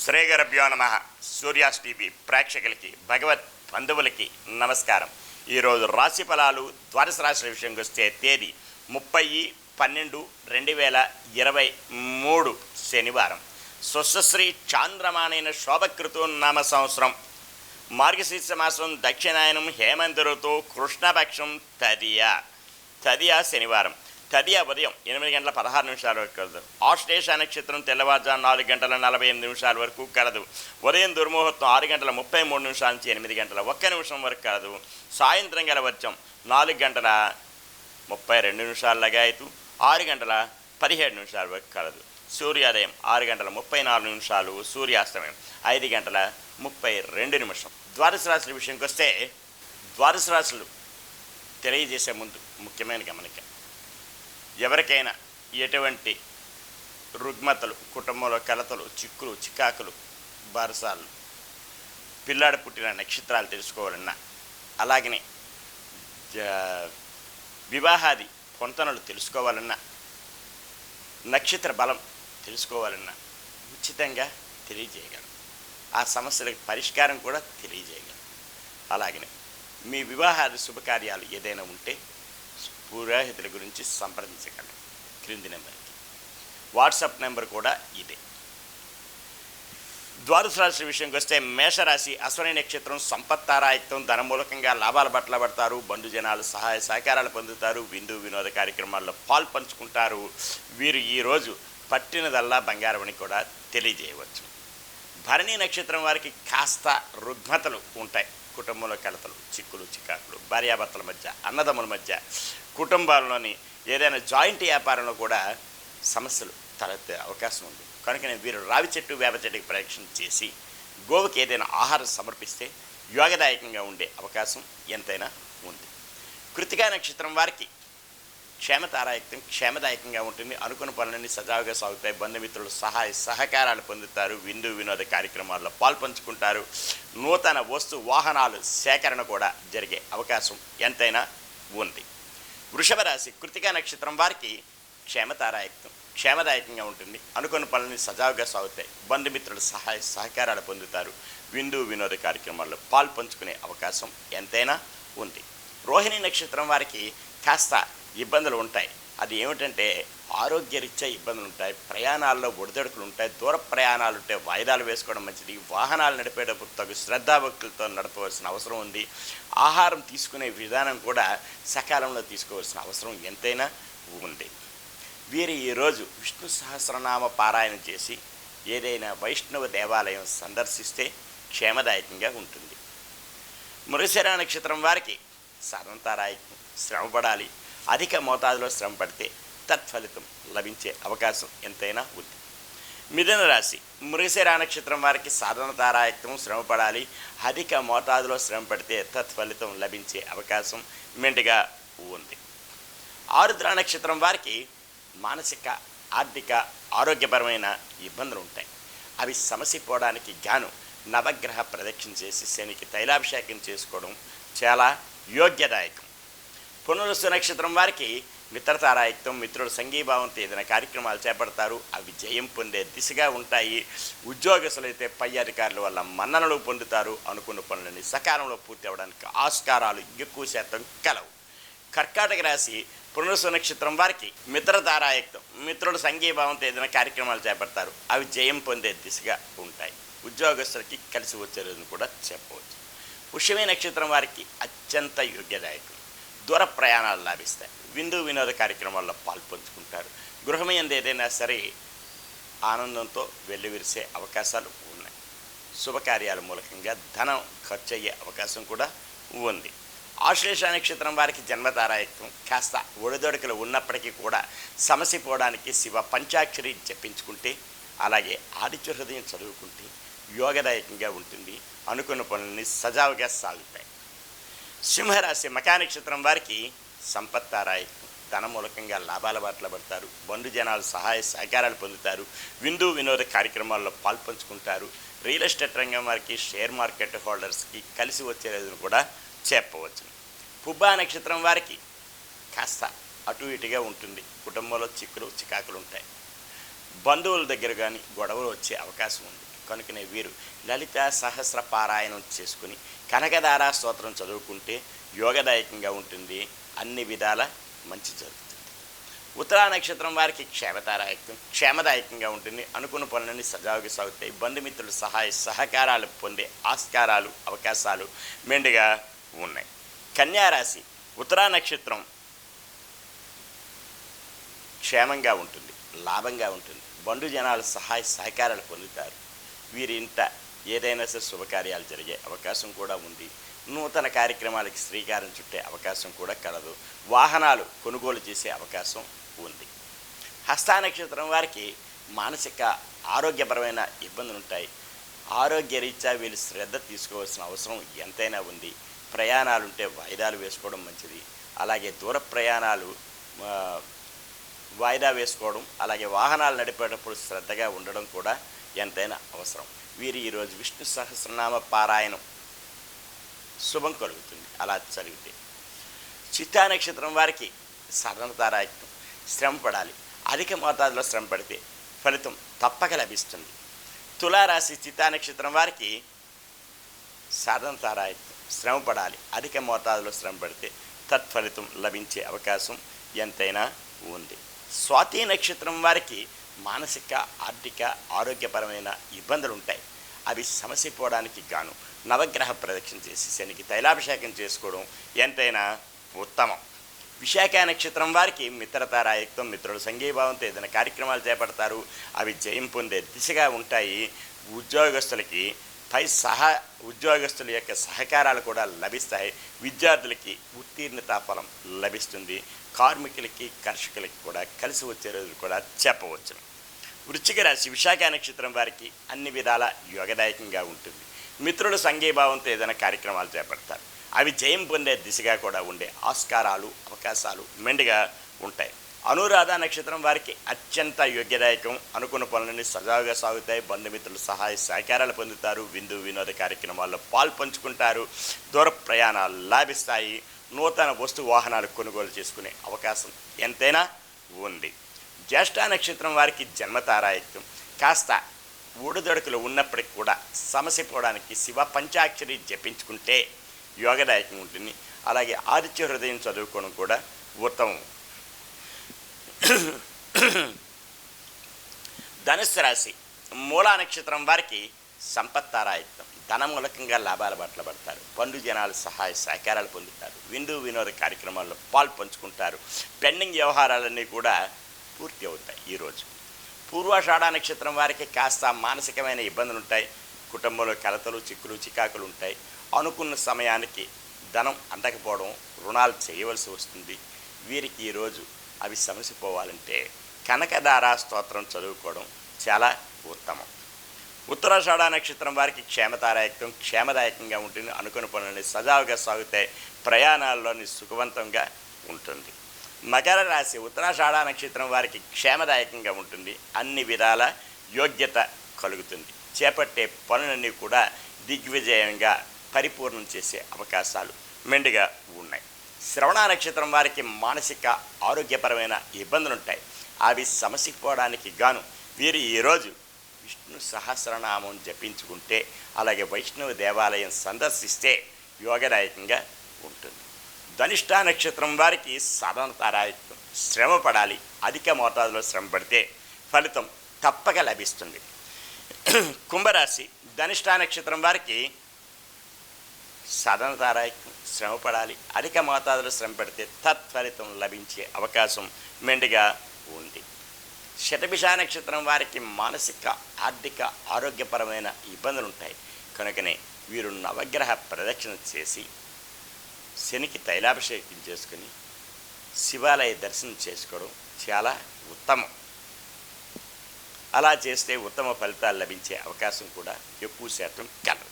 శ్రీగురుభ్యో నమః. సూర్యాస్ టీవీ ప్రేక్షకులకి, భగవత్ బంధువులకి నమస్కారం. ఈరోజు రాశి ఫలాలు ద్వాదశ రాశుల విషయంకి వస్తే తేదీ 30/12/2023 శనివారం. స్వస్శ్రీ చాంద్రమానైన శోభకృతు నామ సంవత్సరం, మార్గశీర్ష మాసం, దక్షిణాయనం, హేమంత ఋతువు, కృష్ణపక్షం, తదియా శనివారం. తదియా ఉదయం 8:16 వరకు కలదు. ఆశ్లేష నక్షత్రం తెల్లవారుజాము 4:48 వరకు కలదు. ఉదయం దుర్ముహూర్తం 6:33 నుంచి 8:01 వరకు కలదు. సాయంత్రం గల వర్జం 4:32 లగాయతు 6:17 వరకు కలదు. సూర్యోదయం 6:34, సూర్యాస్తమయం 5:32. ద్వాదశ రాశుల విషయంకి వస్తే, ద్వాదశ రాశులు తెలియజేసే ముందు ముఖ్యమైన గమనిక, ఎవరికైనా ఎటువంటి రుగ్మతలు, కుటుంబంలో కలతలు, చిక్కులు, చికాకులు, బారసాలు, పిల్లాడు పుట్టిన నక్షత్రాలు తెలుసుకోవాలన్నా, అలాగనే వివాహాది పొంతనలు తెలుసుకోవాలన్నా, నక్షత్ర బలం తెలుసుకోవాలన్నా ఉచితంగా తెలియజేయగలం. ఆ సమస్యలకు పరిష్కారం కూడా తెలియజేయగలం. అలాగనే మీ వివాహాది శుభకార్యాలు ఏదైనా ఉంటే పురోహితుల గురించి సంప్రదించగలరు. క్రింది నెంబర్కి వాట్సాప్ నెంబర్ కూడా ఇదే. ద్వాదశ రాశి విషయంకి వస్తే, మేషరాశి అశ్వని నక్షత్రం, సంపత్తారాయుక్తం, ధనమూలకంగా లాభాల పట్ల పడతారు. బంధు జనాలు సహాయ సహకారాలు పొందుతారు. విందు వినోద కార్యక్రమాల్లో పాల్పంచుకుంటారు. వీరు ఈరోజు పట్టినదల్లా బంగారం అని కూడా తెలియజేయవచ్చు. భరణి నక్షత్రం వారికి కాస్త రుగ్మతలు ఉంటాయి. కుటుంబంలో కలతలు, చిక్కులు, చికాకులు, భార్యాభర్తల మధ్య, అన్నదమ్ముల మధ్య, కుటుంబాల్లోని ఏదైనా జాయింట్ వ్యాపారంలో కూడా సమస్యలు తలెత్తే అవకాశం ఉంది. కనుకనే వీరు రావి చెట్టు, వేప చెట్టుకి ప్రదక్షిణ చేసి గోవుకి ఏదైనా ఆహారం సమర్పిస్తే యోగదాయకంగా ఉండే అవకాశం ఎంతైనా ఉంది. కృతికా నక్షత్రం వారికి క్షేమతారాయుక్తం, క్షేమదాయకంగా ఉంటుంది. అనుకున్న పనులన్నీ సజావుగా సాగుతాయి. బంధుమిత్రులు సహాయ సహకారాలు పొందుతారు. విందు వినోద కార్యక్రమాల్లో పాల్పంచుకుంటారు. నూతన వస్తు వాహనాలు సేకరణ కూడా జరిగే అవకాశం ఎంతైనా ఉంది. వృషభ రాశి కృతికా నక్షత్రం వారికి క్షేమతారాయుక్తం, క్షేమదాయకంగా ఉంటుంది. అనుకున్న పనులన్నీ సజావుగా సాగుతాయి. బంధుమిత్రులు సహాయ సహకారాలు పొందుతారు. విందు వినోద కార్యక్రమాల్లో పాల్పంచుకునే అవకాశం ఎంతైనా ఉంది. రోహిణి నక్షత్రం వారికి కాస్త ఇబ్బందులు ఉంటాయి. అది ఏమిటంటే, ఆరోగ్యరీత్యా ఇబ్బందులు ఉంటాయి. ప్రయాణాల్లో ఒడిదొడుకులు ఉంటాయి. దూర ప్రయాణాలు ఉంటే వాయిదాలు వేసుకోవడం మంచిది. వాహనాలు నడిపేటప్పుడు తగు శ్రద్ధాభక్తులతో నడపవలసిన అవసరం ఉంది. ఆహారం తీసుకునే విధానం కూడా సకాలంలో తీసుకోవాల్సిన అవసరం ఎంతైనా ఉంది. వీరు ఈరోజు విష్ణు సహస్రనామ పారాయణం చేసి ఏదైనా వైష్ణవ దేవాలయం సందర్శిస్తే క్షేమదాయకంగా ఉంటుంది. మృగశిర నక్షత్రం వారికి సాధంతారాయకం, శ్రమపడాలి. అధిక మోతాదులో శ్రమ పడితే తత్ఫలితం లభించే అవకాశం ఎంతైనా ఉంది. మిథున రాశి మృగశిర నక్షత్రం వారికి సాధనతారాయక్తం, శ్రమపడాలి. అధిక మోతాదులో శ్రమ పడితే తత్ఫలితం లభించే అవకాశం మెండుగా ఉంది. ఆరుద్ర నక్షత్రం వారికి మానసిక, ఆర్థిక, ఆరోగ్యపరమైన ఇబ్బందులు ఉంటాయి. అవి సమసిపోవడానికి గాను నవగ్రహ ప్రదక్షిణ చేసి శనికి తైలాభిషేకం చేసుకోవడం చాలా యోగ్యదాయకం. పునరుసు నక్షత్రం వారికి మిత్రతారాయుక్తం, మిత్రుల సంఘీభావంతో ఏదైనా కార్యక్రమాలు చేపడతారు. అవి జయం పొందే దిశగా ఉంటాయి. ఉద్యోగస్తులైతే పై అధికారుల వల్ల మన్ననలు పొందుతారు. అనుకున్న పనులని సకాలంలో పూర్తి అవ్వడానికి ఆస్కారాలు ఎక్కువ శాతం కలవు. కర్కాటక రాశి పునరుసు నక్షత్రం వారికి మిత్రతారాయుక్తం, మిత్రుల సంఘీభావంతో ఏదైనా కార్యక్రమాలు చేపడతారు. అవి జయం పొందే దిశగా ఉంటాయి. ఉద్యోగస్తులకి కలిసి వచ్చే రోజును కూడా చెప్పవచ్చు. పుష్యమి నక్షత్రం వారికి అత్యంత యోగ్యదాయకం. దూర ప్రయాణాలు లాభిస్తాయి. విందు వినోద కార్యక్రమాల్లో పాల్పంచుకుంటారు. గృహమయందు ఏదైనా సరే ఆనందంతో వెల్లివిరిసే అవకాశాలు ఉన్నాయి. శుభకార్యాల మూలకంగా ధనం ఖర్చు అయ్యే అవకాశం కూడా ఉంది. ఆశ్లేష నక్షత్రం వారికి జన్మతారాయుక్తం. కాస్త ఒడిదొడుకులు ఉన్నప్పటికీ కూడా సమసిపోవడానికి శివ పంచాక్షరి జపించుకుంటే, అలాగే ఆదిత్య హృదయం చదువుకుంటే యోగదాయకంగా ఉంటుంది. అనుకున్న పనులని సజావుగా సాగుతాయి. సింహరాశి మకా నక్షత్రం వారికి సంపత్తారాయుక్తం, ధనమూలకంగా లాభాల బాటలో పడతారు. బంధు జనాలు సహాయ సహకారాలు పొందుతారు. విందు వినోద కార్యక్రమాల్లో పాల్పంచుకుంటారు. రియల్ ఎస్టేట్ రంగం వారికి, షేర్ మార్కెట్ హోల్డర్స్కి కలిసి వచ్చే రోజును కూడా చెప్పవచ్చు. పుబ్బా నక్షత్రం వారికి కాస్త అటు ఇటుగా ఉంటుంది. కుటుంబంలో చిక్కులు చికాకులు ఉంటాయి. బంధువుల దగ్గర కానీ గొడవలు వచ్చే అవకాశం ఉంది. కనుకనే వీరు లలిత సహస్ర పారాయణం చేసుకుని కనకదారా స్తోత్రం చదువుకుంటే యోగదాయకంగా ఉంటుంది, అన్ని విధాల మంచి జరుగుతుంది. ఉత్తరా నక్షత్రం వారికి క్షేమదాయకంగా ఉంటుంది, అనుకున్న పనులన్నీ సజావుగా సాగుతాయి, బంధుమిత్రుల సహాయ సహకారాలు పొందే ఆస్కారాలు అవకాశాలు మెండుగా ఉన్నాయి. కన్యారాశి ఉత్తరా నక్షత్రం క్షేమంగా ఉంటుంది, లాభంగా ఉంటుంది, బంధు జనాలు సహాయ సహకారాలు పొందుతారు. వీరి ఇంట ఏదైనా సరే శుభకార్యాలు జరిగే అవకాశం కూడా ఉంది. నూతన కార్యక్రమాలకి శ్రీకారం చుట్టే అవకాశం కూడా కలదు. వాహనాలు కొనుగోలు చేసే అవకాశం ఉంది. హస్త నక్షత్రం వారికి మానసిక ఆరోగ్యపరమైన ఇబ్బందులు ఉంటాయి. ఆరోగ్యరీత్యా వీళ్ళు శ్రద్ధ తీసుకోవాల్సిన అవసరం ఎంతైనా ఉంది. ప్రయాణాలుంటే వాయిదాలు వేసుకోవడం మంచిది. అలాగే దూర ప్రయాణాలు వాయిదా వేసుకోవడం, అలాగే వాహనాలు నడిపేటప్పుడు శ్రద్ధగా ఉండడం కూడా ఎంతైనా అవసరం. వీరు ఈరోజు విష్ణు సహస్రనామ పారాయణం శుభం కలుగుతుంది అలా చదివితే. చిత్తా నక్షత్రం వారికి సాధారణతారాయకం, శ్రమ పడాలి, అధిక మోతాదులో శ్రమ పడితే ఫలితం తప్పక లభిస్తుంది. తులారాశి చిత్తా నక్షత్రం వారికి సాధారణతారాయకం, శ్రమ పడాలి, అధిక మోతాదులో శ్రమ పడితే తత్ఫలితం లభించే అవకాశం ఎంతైనా ఉంది. స్వాతి నక్షత్రం వారికి మానసిక ఆర్థిక ఆరోగ్యపరమైన ఇబ్బందులు ఉంటాయి. అవి సమసిపోవడానికి గాను నవగ్రహ ప్రదక్షిణ చేసి శనికి తైలాభిషేకం చేసుకోవడం ఎంతైనా ఉత్తమం. విశాఖ నక్షత్రం వారికి మిత్రతారాయుక్తం, మిత్రుల సంఘీభావంతో ఏదైనా కార్యక్రమాలు చేపడతారు, అవి జయం పొందే దిశగా ఉంటాయి. ఉద్యోగస్తులకి ఉద్యోగస్తుల యొక్క సహకారాలు కూడా లభిస్తాయి. విద్యార్థులకి ఉత్తీర్ణతా ఫలం లభిస్తుంది. కార్మికులకి కర్షకులకి కూడా కలిసి వచ్చే రోజులు కూడా చెప్పవచ్చును. వృశ్చిక రాశి విశాఖ నక్షత్రం వారికి అన్ని విధాల యోగదాయకంగా ఉంటుంది. మిత్రుల సంఘీభావంతో ఏదైనా కార్యక్రమాలు చేపడతారు, అవి జయం పొందే దిశగా కూడా ఉండే ఆస్కారాలు అవకాశాలు మెండుగా ఉంటాయి. అనురాధ నక్షత్రం వారికి అత్యంత యోగ్యదాయకం, అనుకున్న పనులన్నీ సజావుగా సాగుతాయి, బంధుమిత్రుల సహాయ సహకారాలు పొందుతారు, విందు వినోద కార్యక్రమాల్లో పాల్పంచుకుంటారు, దూర ప్రయాణాలు లాభిస్తాయి, నూతన వస్తు వాహనాలు కొనుగోలు చేసుకునే అవకాశం ఎంతైనా ఉంది. జ్యేష్ఠ నక్షత్రం వారికి జన్మతారాయుక్తం, కాస్త ఊడుదొడుకులు ఉన్నప్పటికి కూడా సమసిపోవడానికి శివ పంచాక్షరి జపించుకుంటే యోగదాయకం ఉంటుంది. అలాగే ఆదిత్య హృదయం చదువుకోవడం కూడా ఉత్తమం. ధనుస్సు రాశి మూలా నక్షత్రం వారికి సంపత్తారాయుక్తం, ధనమూలకంగా లాభాల బాటలు పడతారు, బంధు జనాలు సహాయ సహకారాలు పొందుతారు, విందు వినోద కార్యక్రమాల్లో పాల్పంచుకుంటారు, పెండింగ్ వ్యవహారాలన్నీ కూడా పూర్తి అవుతాయి. ఈరోజు పూర్వాషాఢ నక్షత్రం వారికి కాస్త మానసికమైన ఇబ్బందులు ఉంటాయి, కుటుంబంలో కలతలు చిక్కులు చికాకులు ఉంటాయి, అనుకున్న సమయానికి ధనం అందకపోవడం, రుణాలు చేయవలసి వస్తుంది. వీరికి ఈరోజు అవి సమసిపోవాలంటే కనకదారా స్తోత్రం చదువుకోవడం చాలా ఉత్తమం. ఉత్తరాషాఢ నక్షత్రం వారికి క్షేమదాయకంగా ఉంటుంది, అనుకున్న పనులని సజావుగా సాగుతాయి, ప్రయాణాల్లోని సుఖవంతంగా ఉంటుంది. మకర రాశి ఉత్తరాషాఢ నక్షత్రం వారికి క్షేమదాయకంగా ఉంటుంది, అన్ని విధాల యోగ్యత కలుగుతుంది, చేపట్టే పనులన్నీ కూడా దిగ్విజయంగా పరిపూర్ణం చేసే అవకాశాలు మెండుగా ఉన్నాయి. శ్రవణ నక్షత్రం వారికి మానసిక ఆరోగ్యపరమైన ఇబ్బందులు ఉంటాయి, అవి సమసిపోవడానికి గాను వీరు ఈరోజు విష్ణు సహస్రనామం జపించుకుంటే, అలాగే వైష్ణవ దేవాలయం సందర్శిస్తే యోగదాయకంగా ఉంటుంది. ధనిష్ట నక్షత్రం వారికి సాధారణతారాయుక్తం, శ్రమ పడాలి, అధిక మోతాదులో శ్రమ పడితే ఫలితం తప్పక లభిస్తుంది. కుంభరాశి ధనిష్ట నక్షత్రం వారికి సాధారణతారాయుక్తం, శ్రమ పడాలి, అధిక మోతాదులో శ్రమ పడితే తత్ఫలితం లభించే అవకాశం మెండుగా ఉంది. శతభిష నక్షత్రం వారికి మానసిక ఆర్థిక ఆరోగ్యపరమైన ఇబ్బందులు ఉంటాయి, కనుకనే వీరు నవగ్రహ ప్రదక్షిణ చేసి శనికి తైలాభిషేకం చేసుకుని శివాలయ దర్శనం చేసుకోవడం చాలా ఉత్తమం. అలా చేస్తే ఉత్తమ ఫలితాలు లభించే అవకాశం కూడా ఎక్కువ శాతం కలదు.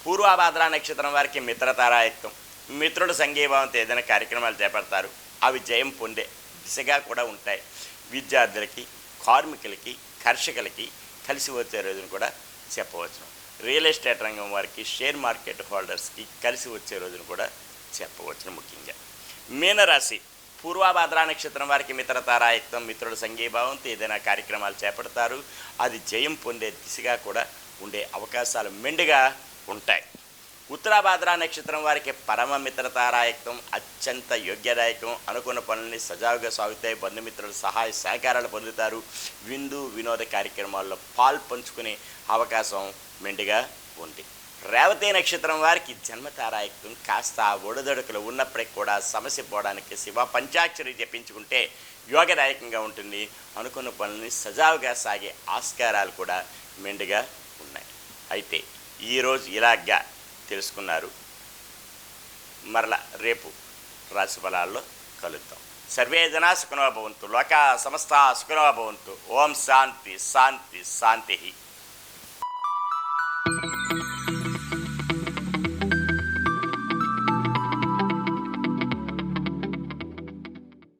పూర్వాభాద్ర నక్షత్రం వారికి మిత్రతారాయుక్తం, మిత్రుల సంఘీభావంతో ఏదైనా కార్యక్రమాలు చేపడతారు, అవి జయం పొందే దిశగా కూడా ఉంటాయి. విద్యార్థులకి కార్మికులకి కర్షకులకి కలిసి వచ్చే రోజును కూడా చెప్పవచ్చును. రియల్ ఎస్టేట్ రంగం వారికి షేర్ మార్కెట్ హోల్డర్స్కి కలిసి వచ్చే రోజును కూడా చెప్పవచ్చును. ముఖ్యంగా మీనరాశి పూర్వాభాద్ర నక్షత్రం వారికి మిత్రతారాయుక్తం, మిత్రుల సంఘీభావంతో ఏదైనా కార్యక్రమాలు చేపడతారు, అది జయం పొందే దిశగా కూడా ఉండే అవకాశాలు మెండుగా ఉంటాయి. ఉత్తరాభాద్ర నక్షత్రం వారికి పరమ మిత్రతారాయకం, అత్యంత యోగ్యదాయకం. అనుకున్న పనులని సజావుగా సాగుతాయి. బంధుమిత్రుల సహాయ సహకారాలు పొందుతారు. విందు వినోద కార్యక్రమాల్లో పంచుకునే అవకాశం మెండుగా ఉంది. రేవతి నక్షత్రం వారికి జన్మతారాయకం. కాస్త ఒడిదొడుకులు ఉన్నప్పటికీ కూడా సమస్య పోవడానికి శివ పంచాక్షరి జపించుకుంటే యోగదాయకంగా ఉంటుంది. అనుకున్న పనులని సజావుగా సాగే ఆస్కారాలు కూడా మెండుగా ఉన్నాయి. అయితే ఈరోజు ఇలాగా తెలుసుకున్నారు. మరలా రేపు రాశి ఫలాల్లో కలుద్దాం. సర్వే జనా సుఖినో భవంతు, లోకా సమస్తా సుఖినో భవంతు. ఓం శాంతి శాంతి శాంతి.